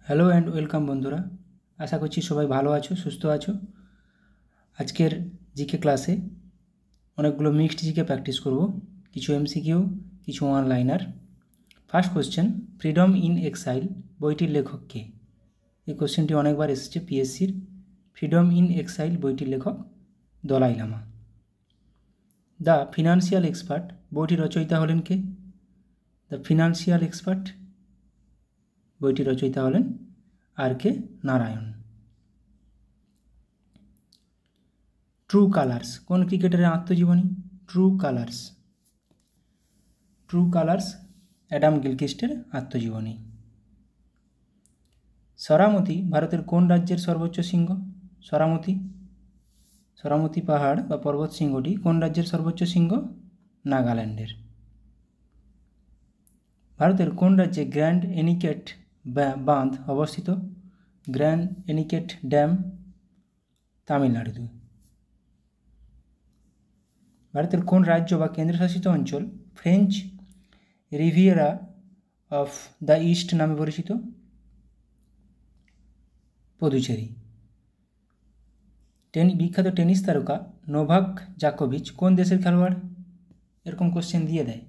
Hello and welcome বন্ধুরা, আশা করছি সবাই ভালো আছো, সুস্থ আছো। আজকের জিকে ক্লাসে অনেকগুলো মিক্সড জিকে প্র্যাকটিস করব, কিছু এমসিকিউ, কিছু one liner. First question, freedom in exile বইটির লেখক কে? এই কোশ্চেনটি অনেকবার এসেছে পিএসসির। ফ্রিডম ইন এক্সাইল বইটির লেখক Dalai Lama. The financial expert বইটির রচয়িতা হলেন কে? দ্য ফিনান্সিয়াল এক্সপার্ট বইটির রচয়িতা হলেন আর.কে. নারায়ণ। ট্রু কালার্স কোন ক্রিকেটারের আত্মজীবনী? ট্রু কালার্স অ্যাডাম গিলক্রিস্টের আত্মজীবনী। সরামতি ভারতের কোন রাজ্যের সর্বোচ্চ শৃঙ্গ? সরামতি পাহাড় বা পর্বত শৃঙ্গটি কোন রাজ্যের সর্বোচ্চ শৃঙ্গ? নাগাল্যান্ডের। ভারতের কোন রাজ্যে গ্র্যান্ড এনিকেট বাঁধ অবস্থিত? গ্র্যান্ড এনিকেট ড্যাম তামিলনাড়ুতে। ভারতের কোন রাজ্য বা কেন্দ্রশাসিত অঞ্চল French Riviera of the east নামে পরিচিত? পুদুচেরি। বিখ্যাত টেনিস তারকা নোভাক জোকোভিচ কোন দেশের খেলোয়াড়? এরকম কোশ্চেন দিয়ে দেয়।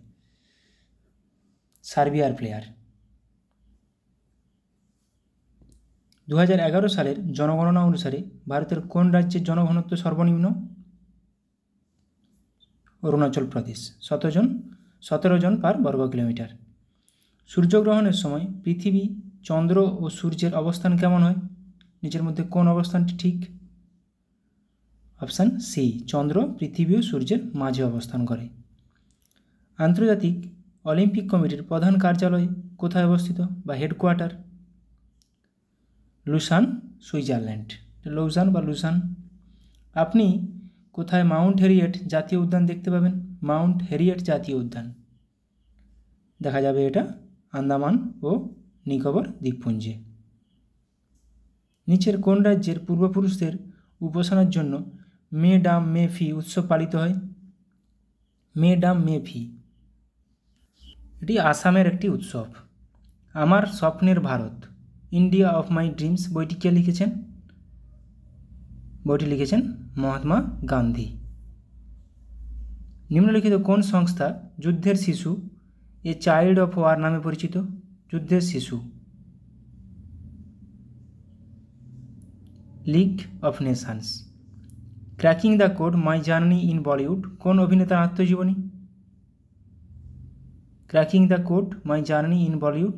সার্বিয়ার প্লেয়ার। 2011 সালের জনগণনা অনুসারে ভারতের কোন রাজ্যের জনঘনত্ব সর্বনিম্ন? অরুণাচল প্রদেশ। 17 জন পার বর্গ কিলোমিটার। সূর্যগ্রহণের সময় পৃথিবী, চন্দ্র ও সূর্যের অবস্থান কেমন হয়? নিচের মধ্যে কোন অবস্থানটি ঠিক? অপশান সি, চন্দ্র পৃথিবী ও সূর্যের মাঝে অবস্থান করে। আন্তর্জাতিক অলিম্পিক কমিটির প্রধান কার্যালয় কোথায় অবস্থিত বা হেডকোয়ার্টার? Luschan, Switzerland. লুসান। আপনি কোথায় মাউন্ট হেরিয়েট জাতীয় উদ্যান দেখতে পাবেন? মাউন্ট হেরিয়েট জাতীয় উদ্যান দেখা যাবে এটা আন্দামান ও নিকোবর দ্বীপপুঞ্জে। নিচের কোন রাজ্যের পূর্বপুরুষদের উপাসনার জন্য মে ডাম মে ফি উৎসব পালিত হয়? মে ডাম মে ফি এটি আসামের একটি উৎসব। আমার স্বপ্নের Bharat India of my dreams বইটি কে লিখেছেন? বইটি লিখেছেন মহাত্মা গান্ধী। নিম্নলিখিত কোন সংস্থা যুদ্ধের শিশু এ চাইল্ড অফ ওয়ার নামে পরিচিত? যুদ্ধের শিশু league of nations. Cracking the code my journey in Bollywood কোন অভিনেতার আত্মজীবনী? Cracking the code my journey in Bollywood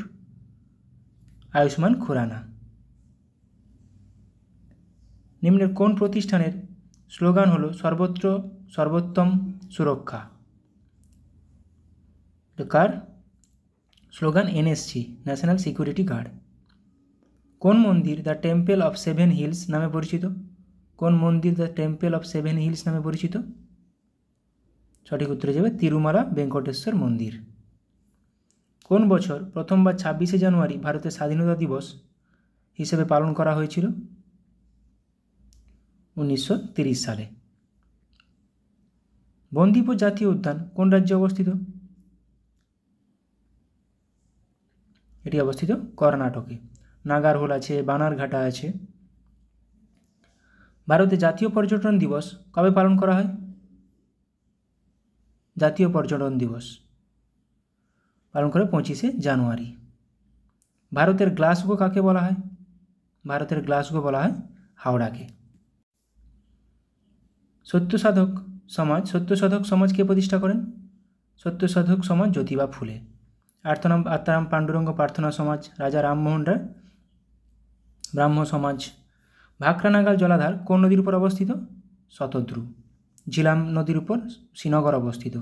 Ayushmann Khurrana. নিম্নের কোন প্রতিষ্ঠানের স্লোগান হলো সর্বত্র সর্বোত্তম সুরক্ষা? কার slogan? NSG, national security guard. কোন মন্দির the temple of seven hills নামে পরিচিত? কোন মন্দির the temple of seven hills নামে পরিচিত? সঠিক উত্তরে যাবে তিরুমালা বেঙ্কটেশ্বর মন্দির। কোন বছর প্রথমবার 26শে জানুয়ারি ভারতের স্বাধীনতা দিবস হিসেবে পালন করা হয়েছিল? 1930 সালে। বন্দিপুর জাতীয় উদ্যান কোন রাজ্যে অবস্থিত? এটি অবস্থিত কর্ণাটকে। নাগারহোল আছে, বানারঘাটা আছে। ভারতে জাতীয় পর্যটন দিবস কবে পালন করা হয়? জাতীয় পর্যটন দিবস পালন করে 25শে জানুয়ারি। ভারতের গ্লাসগো কাকে বলা হয়? ভারতের গ্লাসগো বলা হয় হাওড়াকে। সত্যসাধক সমাজ কে প্রতিষ্ঠা করেন? সত্যসাধক সমাজ জ্যোতিবা ফুলে। আত্মারাম পাণ্ডুরঙ্গ প্রার্থনা সমাজ রাজা রামমোহন রায় ব্রাহ্ম সমাজ। ভাকরানাগাল জলাধার কোন নদীর উপর অবস্থিত? শতদ্রু। ঝিলাম নদীর উপর শ্রীনগর অবস্থিত।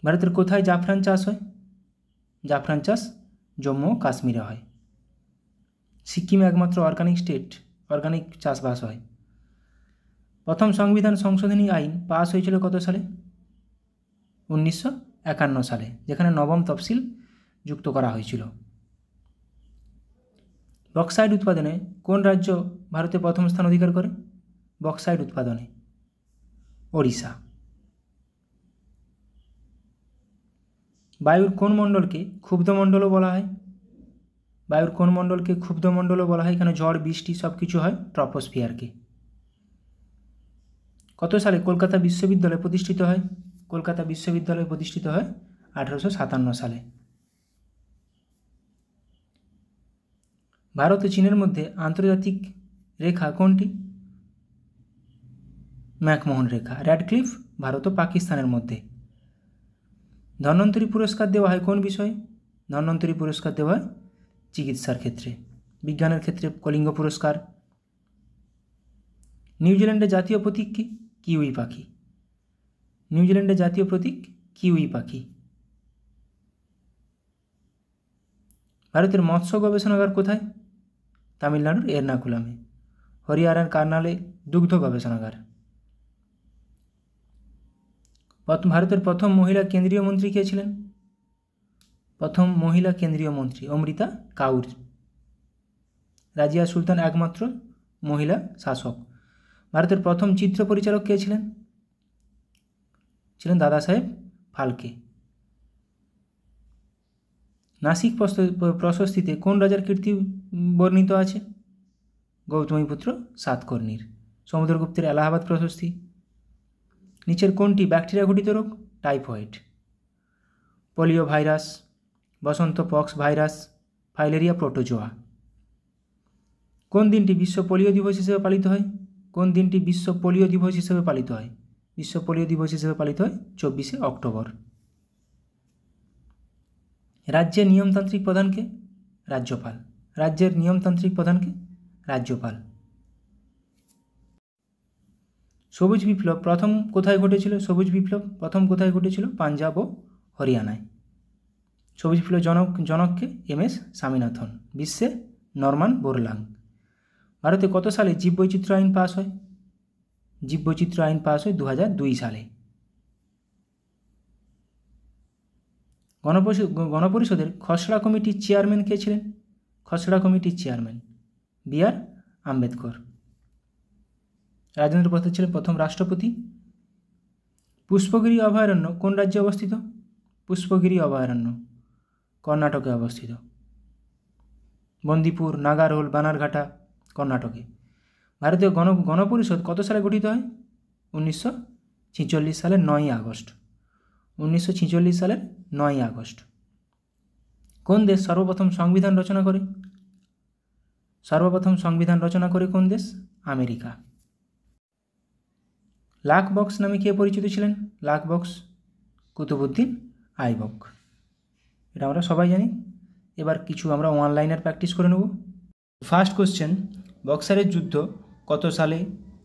ভারতের কোথায় জাফরান চাষ হয়? জাফরান চাষ জম্মু ও কাশ্মীরে হয়। সিকিম একমাত্র অর্গানিক চাষবাস হয়। প্রথম সংবিধান সংশোধনী আইন পাস হয়েছিল কত সালে? 1951 সালে, যেখানে নবম তফসিল যুক্ত করা হয়েছিল। বক্সাইট উৎপাদনে কোন রাজ্য ভারতে প্রথম স্থান অধিকার করে? বক্সাইট উৎপাদনে ওড়িশা। বায়ুর কোন মণ্ডলকে ক্ষুব্ধ মণ্ডলও বলা হয়? বায়ুর কোন মণ্ডলকে ক্ষুব্ধ মণ্ডলও বলা হয়? এখানে ঝড় বৃষ্টি সব কিছু হয় ট্রপোস্ফিয়ারকে। কত সালে কলকাতা বিশ্ববিদ্যালয় প্রতিষ্ঠিত হয়? কলকাতা বিশ্ববিদ্যালয় প্রতিষ্ঠিত হয় 1857 সালে। ভারত ও চীনের মধ্যে আন্তর্জাতিক রেখা কোনটি? ম্যাকমোহন রেখা। র্যাডক্লিফ ভারত ও পাকিস্তানের মধ্যে। ধন্বন্তরী পুরস্কার দেওয়া হয় কোন বিষয়ে? ধন্বন্তরী পুরস্কার দেওয়া হয় চিকিৎসার ক্ষেত্রে। বিজ্ঞানের ক্ষেত্রে কলিঙ্গ পুরস্কার। নিউজিল্যান্ডের জাতীয় প্রতীক কি? কিউই পাখি। নিউজিল্যান্ডের জাতীয় প্রতীক কিউই পাখি। ভারতের মৎস্য গবেষণাগার কোথায়? তামিলনাড়ুর এর্নাকুলামে। হরিয়ানার কার্নালে দুগ্ধ গবেষণাগার। ভারতের প্রথম মহিলা কেন্দ্রীয় মন্ত্রী কে ছিলেন? প্রথম মহিলা কেন্দ্রীয় মন্ত্রী অমৃতা কাউর। রাজিয়া সুলতান একমাত্র মহিলা শাসক। ভারতের প্রথম চিত্র পরিচালক কে ছিলেন? ছিলেন দাদা সাহেব ফালকে। নাসিক প্রশস্তিতে কোন রাজার কীর্তি বর্ণিত আছে? গৌতমীপুত্র সাতকর্ণীর। সমুদ্রগুপ্তের এলাহাবাদ প্রশস্তি। নিচের কোনটি ব্যাকটেরিয়া ঘটিত রোগ? টাইফয়েড। পোলিও ভাইরাস, বসন্ত পক্স ভাইরাস, ফাইলেরিয়া প্রোটোজোয়া। কোন দিনটি বিশ্ব পোলিও দিবস হিসেবে পালিত হয়? কোন দিনটি বিশ্ব পোলিও দিবস হিসেবে পালিত হয়? বিশ্ব পোলিও দিবস হিসেবে পালিত হয় 24শে অক্টোবর। রাজ্যের নিয়মতান্ত্রিক প্রধানকে? রাজ্যপাল। রাজ্যের নিয়মতান্ত্রিক প্রধানকে? রাজ্যপাল। সবুজ বিপ্লব প্রথম কোথায় ঘটেছিল? সবুজ বিপ্লব প্রথম কোথায় ঘটেছিল? পাঞ্জাব ও হরিয়ানায়। সবুজ বিপ্লব জনককে? MS স্বামীনাথন। বিশ্বে? নরমান বোরলাং। ভারতে কত সালে জীববৈচিত্র্য আইন পাস হয়? জীববৈচিত্র্য আইন পাস হয় 2002 সালে। গণপরিষদের খসড়া কমিটির চেয়ারম্যান কে ছিলেন? খসড়া কমিটির চেয়ারম্যান BR আম্বেদকর। রাজেন্দ্র প্রসাদ ছিলেন প্রথম রাষ্ট্রপতি। পুষ্পগিরি অভয়ারণ্য কোন রাজ্যে অবস্থিত? পুষ্পগিরি অভয়ারণ্য কর্ণাটকে অবস্থিত। বন্দিপুর, নাগারহোল, বানারঘাটা কর্ণাটকে। ভারতীয় গণপরিষদ কত সালে গঠিত হয়? 1946 সালের 9ই আগস্ট। 1946 সালের 9ই আগস্ট। কোন দেশ সর্বপ্রথম সংবিধান রচনা করে? সর্বপ্রথম সংবিধান রচনা করে কোন দেশ? আমেরিকা। লাক বক্স নামে কে পরিচিত ছিলেন? লাক বক্স কুতুবউদ্দিন আইবক। এটা আমরা সবাই জানি। এবার কিছু আমরা অনলাইনের প্র্যাকটিস করে নেব। ফার্স্ট কোশ্চেন, বক্সারের যুদ্ধ কত সালে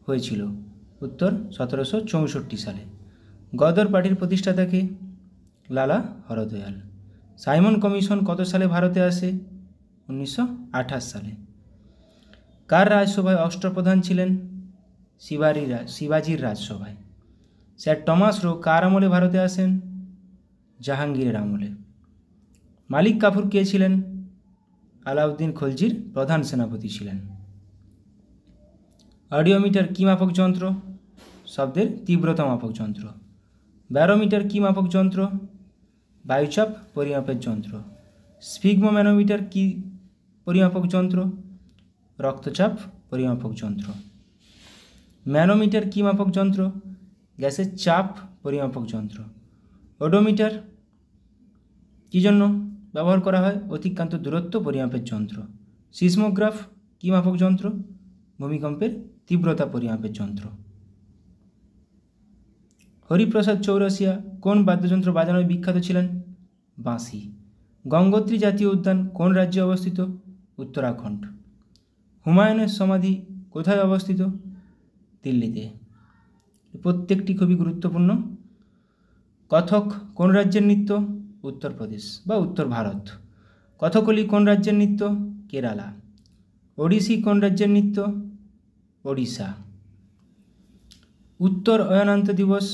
হয়েছিল? উত্তর 1764 সালে। গদর পার্টির প্রতিষ্ঠাতা কে? লালা হরদয়াল। সাইমন কমিশন কত সালে ভারতে আসে? 1928 সালে। কার রাজসভায় অষ্টপ্রধান ছিলেন? শিবাজির রাজসভায়। স্যার টমাস রো কার আমলে ভারতে আসেন? জাহাঙ্গীরের আমলে। মালিক কাফুর কে ছিলেন? আলাউদ্দিন খলজির প্রধান সেনাপতি ছিলেন। অডিওমিটার কী মাপক যন্ত্র? শব্দের তীব্রতা মাপক যন্ত্র। ব্যারোমিটার কী মাপক যন্ত্র? বায়ুচাপ পরিমাপের যন্ত্র। স্ফিগমোম্যানোমিটার কী পরিমাপক যন্ত্র? রক্তচাপ পরিমাপক যন্ত্র। ম্যানোমিটার কী মাপক যন্ত্র? গ্যাসের চাপ পরিমাপক যন্ত্র। ওডোমিটার কী জন্য ব্যবহার করা হয়? অতিক্রান্ত দূরত্ব পরিমাপের যন্ত্র। সিসমোগ্রাফ কী মাপক যন্ত্র? ভূমিকম্পের তীব্রতা পরিমাপের যন্ত্র। হরিপ্রসাদ চৌরাসিয়া কোন বাদ্যযন্ত্র বাজানোয় বিখ্যাত ছিলেন? বাঁশি। গঙ্গোত্রী জাতীয় উদ্যান কোন রাজ্যে অবস্থিত? উত্তরাখণ্ড। হুমায়ুনের সমাধি কোথায় অবস্থিত? দিল্লিতে। প্রত্যেকটি খুবই গুরুত্বপূর্ণ। কথক কোন রাজ্যের নৃত্য? উত্তরপ্রদেশ বা উত্তর ভারত। কথকলি কোন রাজ্যের নৃত্য? কেরালা। ওড়িশি কোন রাজ্যের নৃত্য? ওড়িশা। উত্তর অয়নান্ত দিবস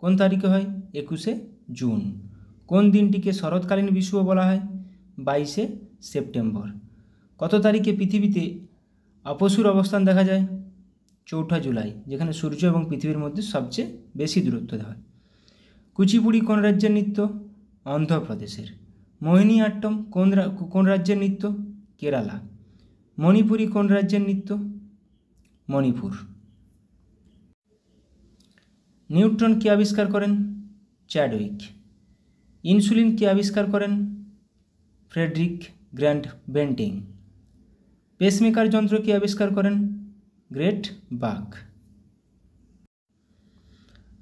কোন তারিখে হয়? 21শে জুন। কোন দিনটিকে শরৎকালীন বিষুব বলা হয়? 22শে সেপ্টেম্বর। কত তারিখে পৃথিবীতে আপসুর অবস্থান দেখা যায়? 4 জুলাই, যেখানে সূর্য এবং পৃথিবীর মধ্যে সবচেয়ে বেশি দূরত্ব হয়। কুচিপুড়ি কোন রাজ্যের নৃত্য? অন্ধ্রপ্রদেশের। মোহিনী আট্টম কোন রাজ্যের নৃত্য? কেরালা। মণিপুরি কোন রাজ্যের নৃত্য? মণিপুর। নিউট্রন কে আবিষ্কার করেন? চ্যাডউইক। ইনসুলিন কে আবিষ্কার করেন? Friedrich grant Bentinck. পেসমেকার যন্ত্র কে আবিষ্কার করেন? গ্রেট বাক।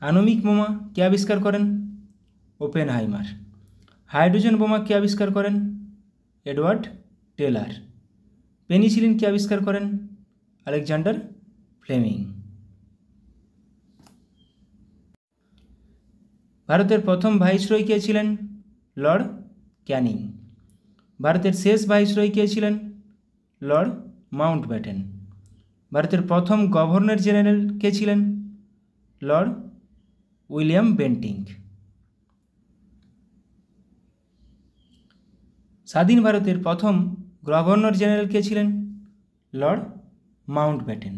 আণবিক বোমা কে আবিষ্কার করেন? ওপেনহাইমার। হাইড্রোজেন বোমা কে আবিষ্কার করেন? Edward teller. পেনিসিলিন কে আবিষ্কার করেন? Alexander Fleming. ভারতের প্রথম ভাইসরয় কে ছিলেন? Lord Canning. ভারতের শেষ ভাইসরয় কে ছিলেন? Lord Mountbatten. ভারতের প্রথম গভর্নর জেনারেল কে ছিলেন? Lord William Bentinck. স্বাধীন ভারতের প্রথম গভর্নর জেনারেল কে ছিলেন? Lord Mountbatten.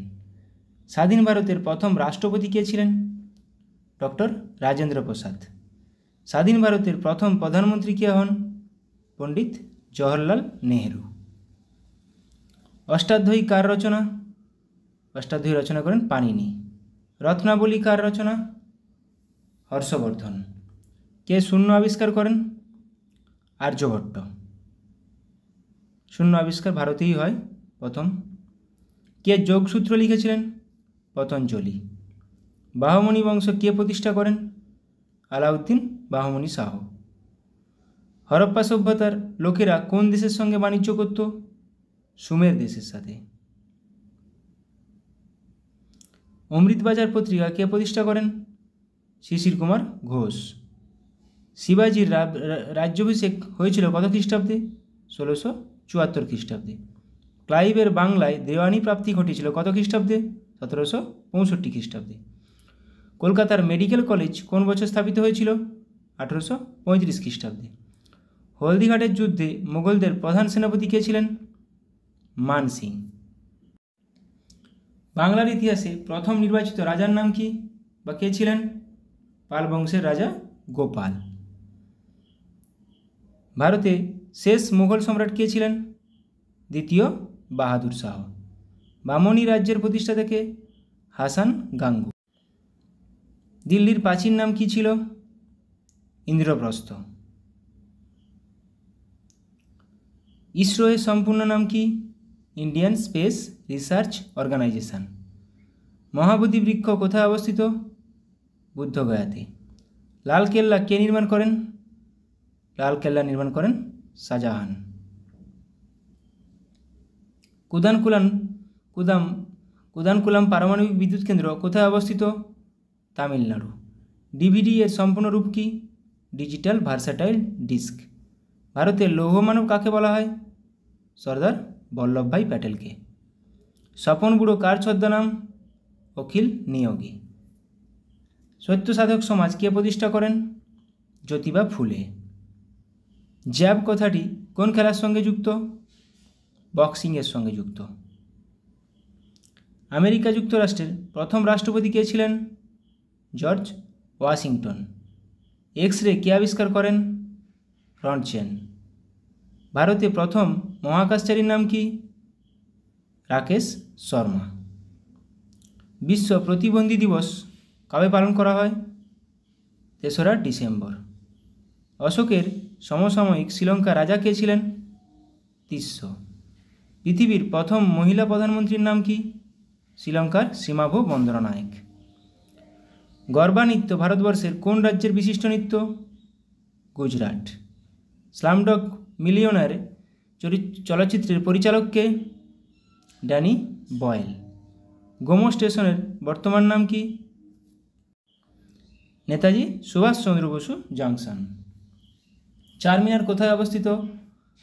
স্বাধীন ভারতের প্রথম রাষ্ট্রপতি কে ছিলেন? ডক্টর রাজেন্দ্র প্রসাদ। স্বাধীন ভারতের প্রথম প্রধানমন্ত্রী কে হন? পণ্ডিত জওহরলাল নেহেরু। অষ্টাধ্যায়ী কার রচনা? অষ্টাধ্যায়ী রচনা করেন পাণিনি। রত্নাবলী কার রচনা? হর্ষবর্ধন। কে শূন্য আবিষ্কার করেন? আর্যভট্ট। শূন্য আবিষ্কার ভারতেই হয় প্রথম। কে যোগসূত্র লিখেছিলেন? পতঞ্জলি। বাহমনি বংশ কে প্রতিষ্ঠা করেন? আলাউদ্দিন বাহমনি শাহ। হরপ্পা সভ্যতার লোকেরা কোন দেশের সঙ্গে বাণিজ্য করত? সুমের দেশের সাথে। অমৃতবাজার পত্রিকা কে প্রতিষ্ঠা করেন? শিশির কুমার ঘোষ। শিবাজির রাজ্যাভিষেক হয়েছিল কত খ্রিস্টাব্দে? 1674 খ্রিস্টাব্দে। ক্লাইভের বাংলায় দেওয়ানি প্রাপ্তি ঘটেছিল কত খ্রিস্টাব্দে? 1765 খ্রিস্টাব্দে। কলকাতার মেডিকেল কলেজ কোন বছর স্থাপিত হয়েছিল? 1835 খ্রিস্টাব্দে। হলদিঘাটের যুদ্ধে মুঘলদের প্রধান সেনাপতি কে ছিলেন? মান সিং। বাংলার ইতিহাসে প্রথম নির্বাচিত রাজার নাম কি বা কে ছিলেন? পাল বংশের রাজা গোপাল। ভারতে শেষ মুঘল সম্রাট কে ছিলেন? দ্বিতীয় বাহাদুর শাহ। বামনী রাজ্যের প্রতিষ্ঠাতা কে? হাসান গাঙ্গু। দিল্লির প্রাচীন নাম কি ছিল? ইন্দ্রপ্রস্থ। ইসরো এর সম্পূর্ণ নাম কি? Indian Space Research Organisation. Mahabodhi বৃক্ষ কোথায় অবস্থিত? বুদ্ধগয়াতে। লালকেল্লা কে নির্মাণ করেন? লালকেল্লা নির্মাণ করেন শাহজাহান। কুদানকুলাম পারমাণবিক বিদ্যুৎ কেন্দ্র কোথায় অবস্থিত? তামিলনাড়ু। ডিভিডি এর সম্পূর্ণ রূপ কি? Digital versatile disc. ভারতের লৌহ মানব কাকে বলা হয়? সর্দার বল্লভভাই প্যাটেলকে। স্বপন বুড়ো কার ছদ্মনাম? অখিল নিয়োগী। সত্য সাধক সমাজ কে প্রতিষ্ঠা করেন? জ্যোতিবা ফুলে। জ্যাব কথাটি কোন খেলার সঙ্গে যুক্ত? বক্সিংয়ের সঙ্গে যুক্ত। আমেরিকা যুক্তরাষ্ট্রের প্রথম রাষ্ট্রপতি কে ছিলেন? George Washington. এক্স রে কে আবিষ্কার করেন? রন্টজেন। ভারতে প্রথম মহাকাশচারীর নাম কি? রাকেশ শর্মা। বিশ্ব প্রতিবন্ধী দিবস কবে পালন করা হয়? 3রা ডিসেম্বর। অশোকের সমসাময়িক শ্রীলঙ্কা রাজা কে ছিলেন? তিস্য। পৃথিবীর প্রথম মহিলা প্রধানমন্ত্রীর নাম কি? শ্রীলঙ্কার সীমাভো বন্দরনায়েক। গরবা নৃত্য ভারতবর্ষের কোন রাজ্যের বিশিষ্ট নৃত্য? গুজরাট। স্লামডগ মিলিয়নার চলচ্চিত্রের পরিচালক কে? Danny boil. গোমো স্টেশনের বর্তমান নাম কি? নেতাজি সুভাষচন্দ্র বসু জাংশন। চারমিনার কোথায় অবস্থিত?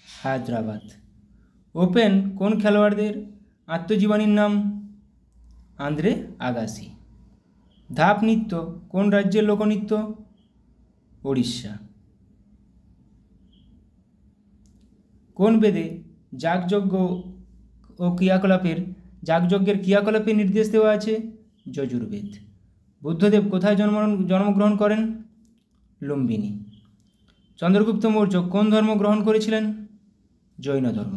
হায়দ্রাবাদ। ওপেন কোন খেলোয়াড়দের আত্মজীবনীর নাম? Andre Agassi. ধাপ নৃত্য কোন রাজ্যের লোকনৃত্য? ওড়িশা। কোন বেদে যাগযজ্ঞ ও যাগযজ্ঞের ক্রিয়াকলাপের নির্দেশ দেওয়া আছে? যজুর্বেদ। বুদ্ধদেব কোথায় জন্মগ্রহণ করেন? লুম্বিনী। চন্দ্রগুপ্ত মৌর্য কোন ধর্ম গ্রহণ করেছিলেন? জৈন ধর্ম।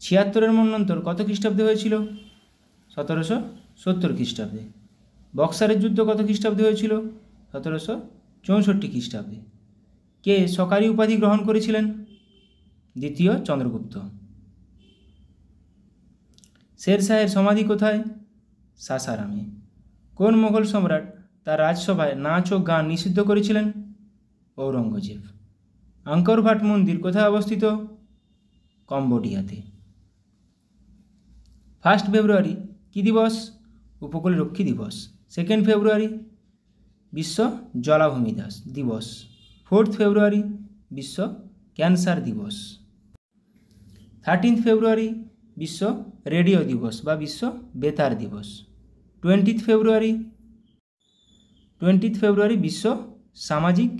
ছিয়াত্তরের মন্বন্তর কত খ্রিস্টাব্দে হয়েছিল? 1770 খ্রিস্টাব্দে। বক্সারের যুদ্ধ কত খ্রিস্টাব্দে হয়েছিল? 1764 খ্রিস্টাব্দে। কে সরকারি উপাধি গ্রহণ করেছিলেন? দ্বিতীয় চন্দ্রগুপ্ত। শেরশাহের সমাধি কোথায়? সাসারামে। কোন মোগল সম্রাট তার রাজসভায় নাচ ও গান নিষিদ্ধ করেছিলেন? ঔরঙ্গজেব। আঙ্কর ভাট মন্দির কোথায় অবস্থিত? কম্বোডিয়াতে। 1 ফেব্রুয়ারি কী দিবস? উপকূলরক্ষী দিবস। 2 ফেব্রুয়ারি বিশ্ব জলাভূমি দিবস। 4 ফেব্রুয়ারি বিশ্ব ক্যান্সার দিবস। 13 ফেব্রুয়ারি বিশ্ব রেডিও দিবস বা বিশ্ব বেতার দিবস। 20 ফেব্রুয়ারি বিশ্ব সামাজিক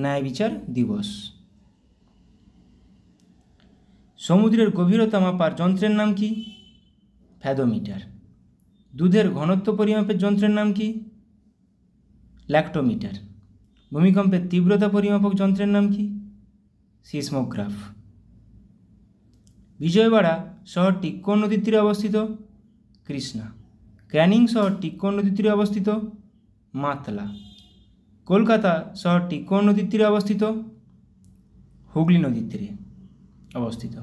ন্যায় বিচার দিবস। সমুদ্রের গভীরতা মাপার যন্ত্রের নাম কি? ফ্যাদোমিটার। দুধের ঘনত্ব পরিমাপের যন্ত্রের নাম কি? ল্যাক্টোমিটার। ভূমিকম্পের তীব্রতা পরিমাপক যন্ত্রের নাম কি? সিসমোগ্রাফ। বিজয়বাড়া শহরটি কোন নদীর তীরে অবস্থিত? কৃষ্ণা। ক্যানিং শহরটি কোন নদীর তীরে অবস্থিত? মাতলা। কলকাতা শহরটি কোন নদীর তীরে অবস্থিত? হুগলি নদীর তীরে অবস্থিত।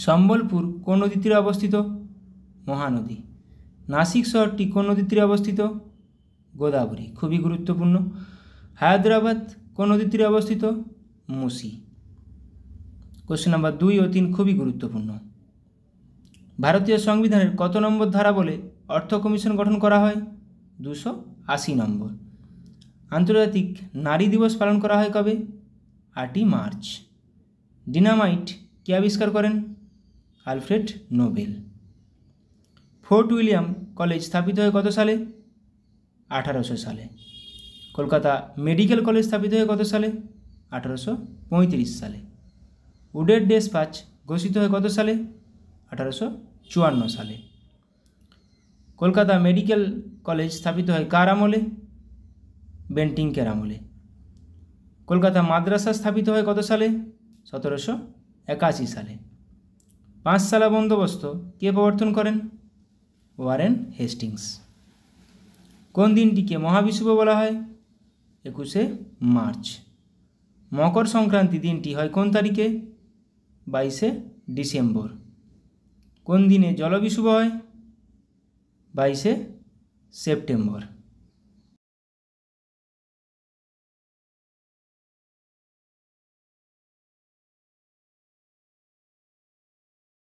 সম্বলপুর কোন নদীর তীরে অবস্থিত? মহানদী। নাসিক শহরটি কোন নদীর তীরে অবস্থিত? গোদাবরী। খুবই গুরুত্বপূর্ণ। হায়দ্রাবাদ কোন নদীর তীরে অবস্থিত? মুসি। কোশ্চেন নাম্বার 2 ও 3 খুবই গুরুত্বপূর্ণ। ভারতীয় সংবিধানের কত নম্বর ধারা বলে অর্থ কমিশন গঠন করা হয়? 280 নম্বর। আন্তর্জাতিক নারী দিবস পালন করা হয় কবে? 8ই মার্চ। ডিনামাইট কে আবিষ্কার করেন? Alfred Nobel. Fort William college স্থাপিত হয় কত সালে? 1800 সালে। কলকাতা মেডিকেল কলেজ স্থাপিত হয় কত সালে? 1835 সালে। উডের ডেসপাচ ঘোষিত হয় কত সালে? 1854 সালে। কলকাতা মেডিকেল কলেজ স্থাপিত হয় কার আমলে? বেন্টিংকের আমলে। কলকাতা মাদ্রাসা স্থাপিত হয় কত সালে? 1781 সালে। পাঁচশালা বন্দোবস্ত কে প্রবর্তন করেন? Warren Hastings. কোন দিনটিকে মহাবিষুব বলা হয়? 21শে মার্চ। মকর সংক্রান্তি দিনটি হয় কোন তারিখে? 22শে ডিসেম্বর। কোন দিনে জলবিষুব হয়? 22শে সেপ্টেম্বর।